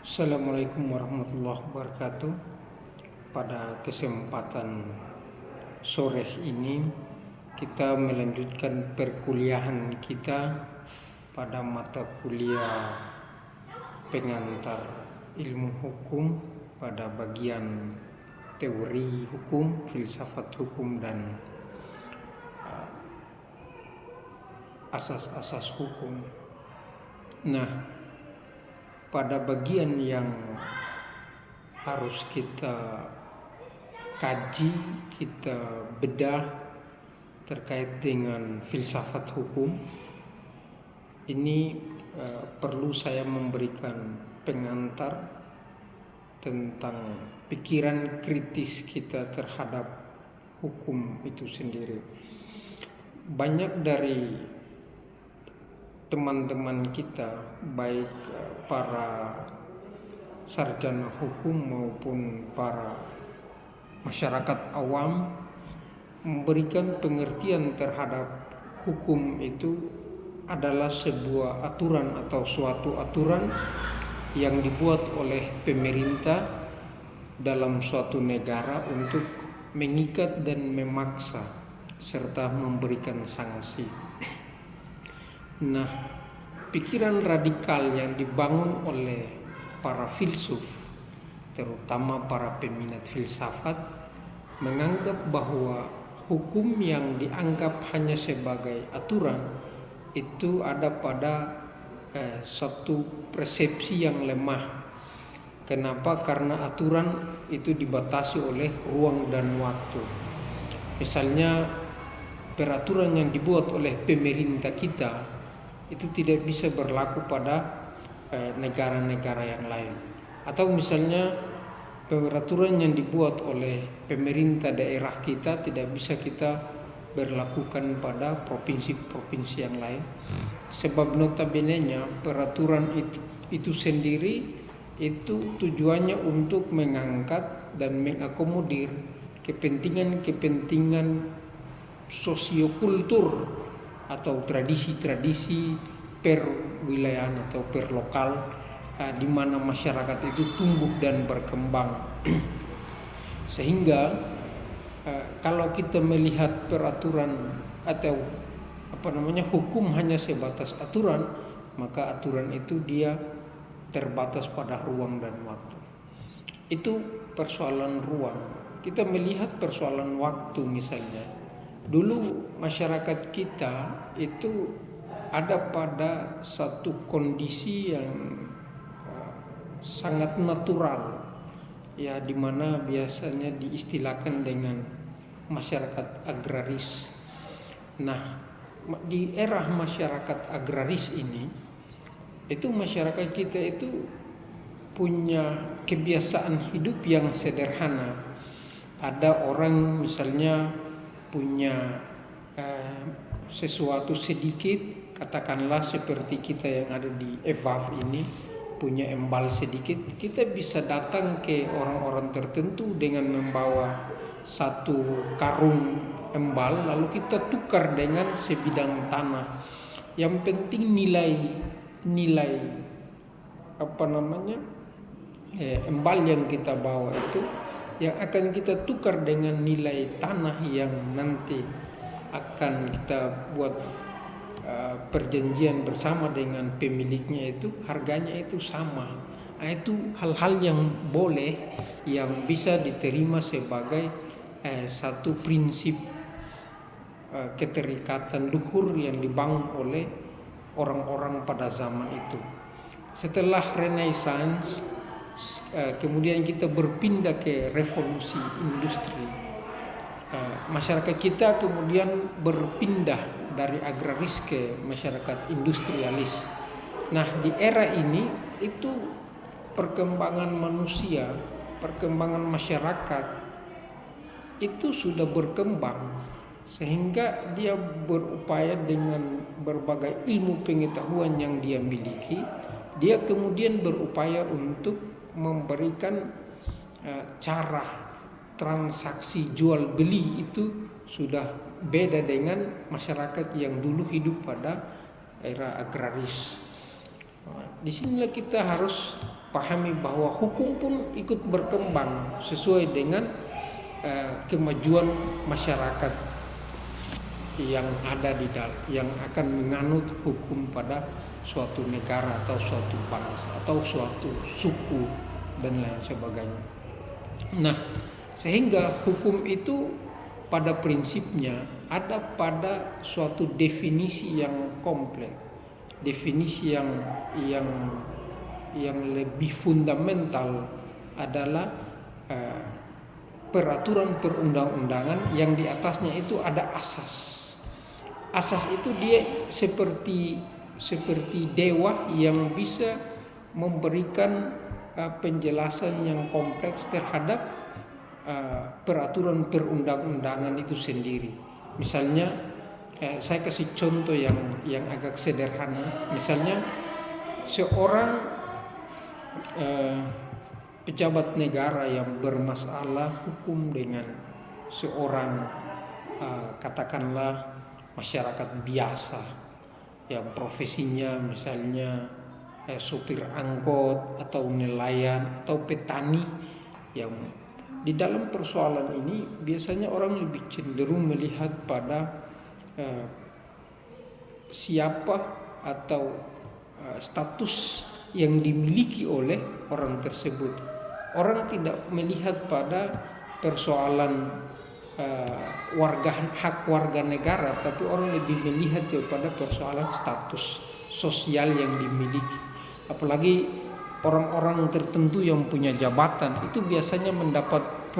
Assalamualaikum warahmatullahi wabarakatuh. Pada kesempatan sore ini kita melanjutkan perkuliahan kita pada mata kuliah pengantar ilmu hukum pada bagian teori hukum, filsafat hukum dan asas-asas hukum. Nah, pada bagian yang harus kita kaji, kita bedah terkait dengan filsafat hukum, ini perlu saya memberikan pengantar tentang pikiran kritis kita terhadap hukum itu sendiri. Banyak dari teman-teman kita, baik para sarjana hukum maupun para masyarakat awam, memberikan pengertian terhadap hukum itu adalah sebuah aturan atau suatu aturan yang dibuat oleh pemerintah dalam suatu negara untuk mengikat dan memaksa serta memberikan sanksi. Nah, pikiran radikal yang dibangun oleh para filsuf, terutama para peminat filsafat, menganggap bahwa hukum yang dianggap hanya sebagai aturan itu ada pada satu persepsi yang lemah. Kenapa? Karena aturan itu dibatasi oleh ruang dan waktu. Misalnya peraturan yang dibuat oleh pemerintah kita itu tidak bisa berlaku pada negara-negara yang lain. Atau misalnya peraturan yang dibuat oleh pemerintah daerah kita tidak bisa kita berlakukan pada provinsi-provinsi yang lain. Sebab notabene-nya peraturan itu sendiri itu tujuannya untuk mengangkat dan mengakomodir kepentingan-kepentingan sosiokultur atau tradisi-tradisi per wilayah atau per lokal di mana masyarakat itu tumbuh dan berkembang. Sehingga kalau kita melihat peraturan atau hukum hanya sebatas aturan, maka aturan itu dia terbatas pada ruang dan waktu. Itu persoalan ruang. Kita melihat persoalan waktu misalnya. Dulu masyarakat kita itu ada pada satu kondisi yang sangat natural, ya, dimana biasanya diistilahkan dengan masyarakat agraris. Nah, di era masyarakat agraris ini, itu masyarakat kita itu punya kebiasaan hidup yang sederhana. Ada orang misalnya punya sesuatu sedikit, katakanlah seperti kita yang ada di EVAF ini, punya embal sedikit, kita bisa datang ke orang-orang tertentu dengan membawa satu karung embal, lalu kita tukar dengan sebidang tanah. Yang penting nilai embal yang kita bawa itu yang akan kita tukar dengan nilai tanah yang nanti akan kita buat perjanjian bersama dengan pemiliknya, itu harganya itu sama. Nah, itu hal-hal yang boleh, yang bisa diterima sebagai satu prinsip keterikatan luhur yang dibangun oleh orang-orang pada zaman itu. Setelah Renaissance, kemudian kita berpindah ke revolusi industri. Masyarakat kita kemudian berpindah dari agraris ke masyarakat industrialis. Nah, di era ini itu perkembangan manusia, perkembangan masyarakat itu sudah berkembang sehingga dia berupaya dengan berbagai ilmu pengetahuan yang dia miliki, dia kemudian berupaya untuk memberikan cara transaksi jual beli itu sudah beda dengan masyarakat yang dulu hidup pada era agraris. Disinilah kita harus pahami bahwa hukum pun ikut berkembang sesuai dengan kemajuan masyarakat yang ada yang akan menganut hukum pada suatu negara atau suatu bangsa atau suatu suku dan lain sebagainya. Nah, sehingga hukum itu pada prinsipnya ada pada suatu definisi yang kompleks, definisi yang lebih fundamental adalah peraturan perundang-undangan yang di atasnya itu ada asas. Asas itu dia seperti dewa yang bisa memberikan penjelasan yang kompleks terhadap peraturan perundang-undangan itu sendiri. Misalnya saya kasih contoh yang agak sederhana. Misalnya seorang pejabat negara yang bermasalah hukum dengan seorang katakanlah masyarakat biasa yang profesinya misalnya sopir angkot atau nelayan atau petani, yang di dalam persoalan ini biasanya orang lebih cenderung melihat pada siapa atau status yang dimiliki oleh orang tersebut. Orang tidak melihat pada persoalan hak warga negara, tapi orang lebih melihat kepada persoalan status sosial yang dimiliki. Apalagi orang-orang tertentu yang punya jabatan itu biasanya mendapat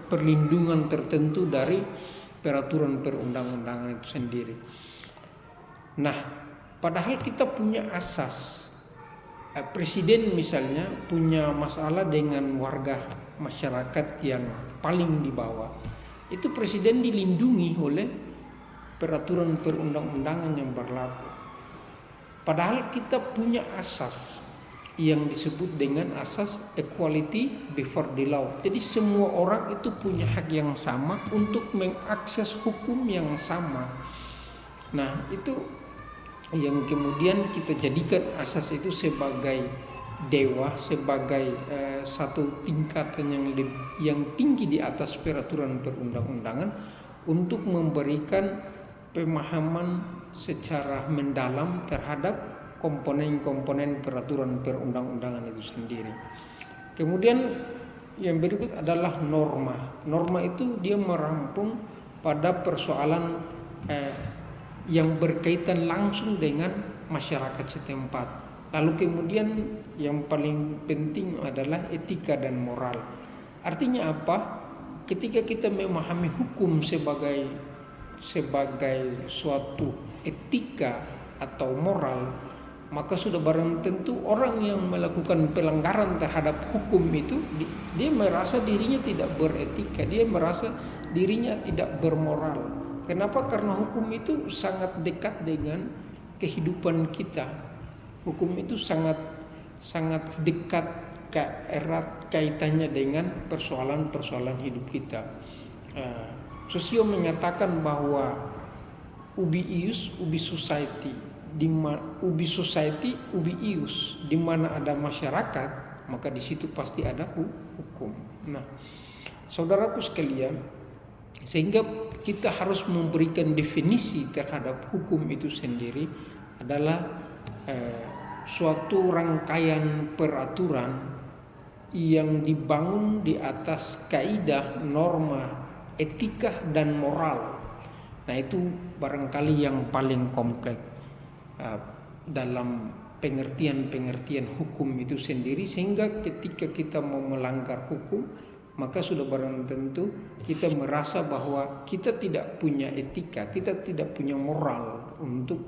perlindungan tertentu dari peraturan perundang-undangan itu sendiri. Nah, padahal kita punya asas. Presiden misalnya punya masalah dengan warga masyarakat yang paling di bawah. Itu presiden dilindungi oleh peraturan perundang-undangan yang berlaku. Padahal kita punya asas yang disebut dengan asas equality before the law. Jadi semua orang itu punya hak yang sama untuk mengakses hukum yang sama. Nah, itu yang kemudian kita jadikan asas itu sebagai dewa, sebagai satu tingkatan yang tinggi di atas peraturan perundang-undangan untuk memberikan pemahaman secara mendalam terhadap komponen-komponen peraturan perundang-undangan itu sendiri. Kemudian yang berikut adalah norma. Norma itu dia merampung pada persoalan yang berkaitan langsung dengan masyarakat setempat. Lalu kemudian yang paling penting adalah etika dan moral. Artinya apa? Ketika kita memahami hukum sebagai suatu etika atau moral, maka sudah barang tentu orang yang melakukan pelanggaran terhadap hukum itu dia merasa dirinya tidak beretika, dia merasa dirinya tidak bermoral. Kenapa? Karena hukum itu sangat dekat dengan kehidupan kita. Hukum itu sangat dekat, erat kaitannya dengan persoalan-persoalan hidup kita. Sosio mengatakan bahwa ubi ius, ubi society, ubi society, ubi ius. Di mana ada masyarakat, maka di situ pasti ada hukum. Nah, saudaraku sekalian, sehingga kita harus memberikan definisi terhadap hukum itu sendiri adalah suatu rangkaian peraturan yang dibangun di atas kaidah, norma, etika dan moral. Nah, itu barangkali yang paling kompleks dalam pengertian hukum itu sendiri, sehingga ketika kita mau melanggar hukum, maka sudah barang tentu kita merasa bahwa kita tidak punya etika, kita tidak punya moral untuk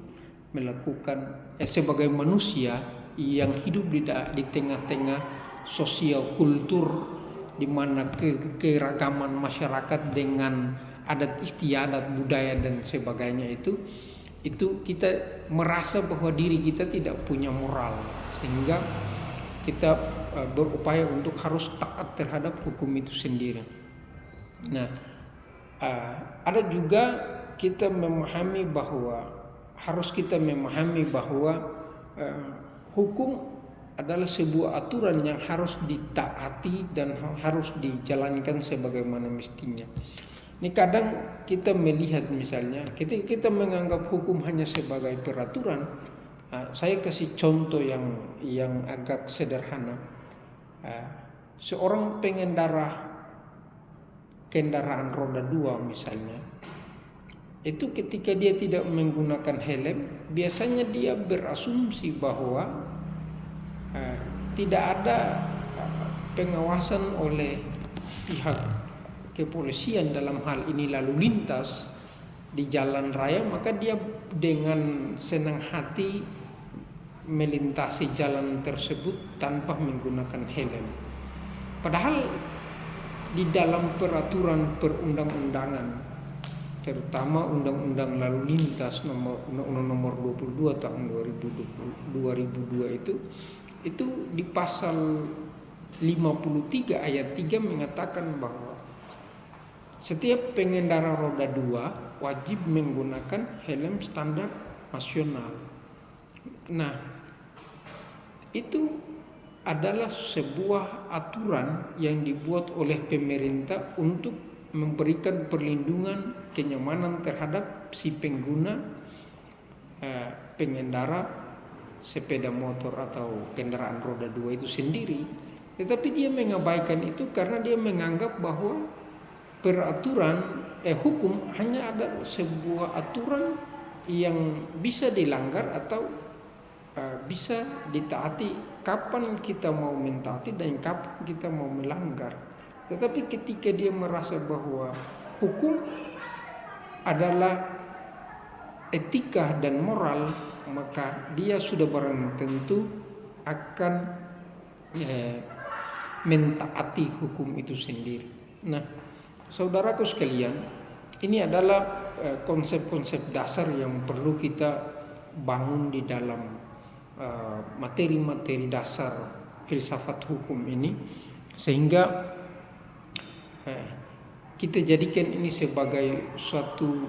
melakukan sebagai manusia yang hidup di tengah-tengah sosial kultur di mana keragaman masyarakat dengan adat istiadat, budaya dan sebagainya itu kita merasa bahwa diri kita tidak punya moral, sehingga kita berupaya untuk harus taat terhadap hukum itu sendiri. Nah, ada juga kita memahami bahwa hukum adalah sebuah aturan yang harus ditaati dan harus dijalankan sebagaimana mestinya. Ini kadang kita melihat misalnya kita menganggap hukum hanya sebagai peraturan. Saya kasih contoh yang agak sederhana. Seorang pengendara kendaraan roda 2 misalnya, itu ketika dia tidak menggunakan helm, biasanya dia berasumsi bahwa tidak ada pengawasan oleh pihak kepolisian dalam hal ini lalu lintas di jalan raya, maka dia dengan senang hati melintasi jalan tersebut tanpa menggunakan helm. Padahal di dalam peraturan perundang-undangan, terutama Undang-Undang Lalu Lintas nomor 22 tahun 2002 itu di pasal 53 ayat 3 mengatakan bahwa setiap pengendara roda 2 wajib menggunakan helm standar nasional. Nah, itu adalah sebuah aturan yang dibuat oleh pemerintah untuk memberikan perlindungan kenyamanan terhadap si pengguna pengendara sepeda motor atau kendaraan roda 2 itu sendiri. Tetapi dia mengabaikan itu karena dia menganggap bahwa peraturan hukum hanya ada sebuah aturan yang bisa dilanggar atau bisa ditaati kapan kita mau mentaati dan kapan kita mau melanggar. Tetapi ketika dia merasa bahwa hukum adalah etika dan moral, maka dia sudah barang tentu akan mentaati hukum itu sendiri. Nah, saudaraku sekalian, ini adalah konsep-konsep dasar yang perlu kita bangun di dalam materi-materi dasar filsafat hukum ini, sehingga kita jadikan ini sebagai suatu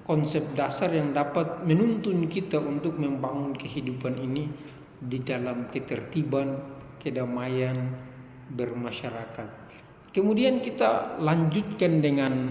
konsep dasar yang dapat menuntun kita untuk membangun kehidupan ini di dalam ketertiban, kedamaian bermasyarakat. Kemudian kita lanjutkan dengan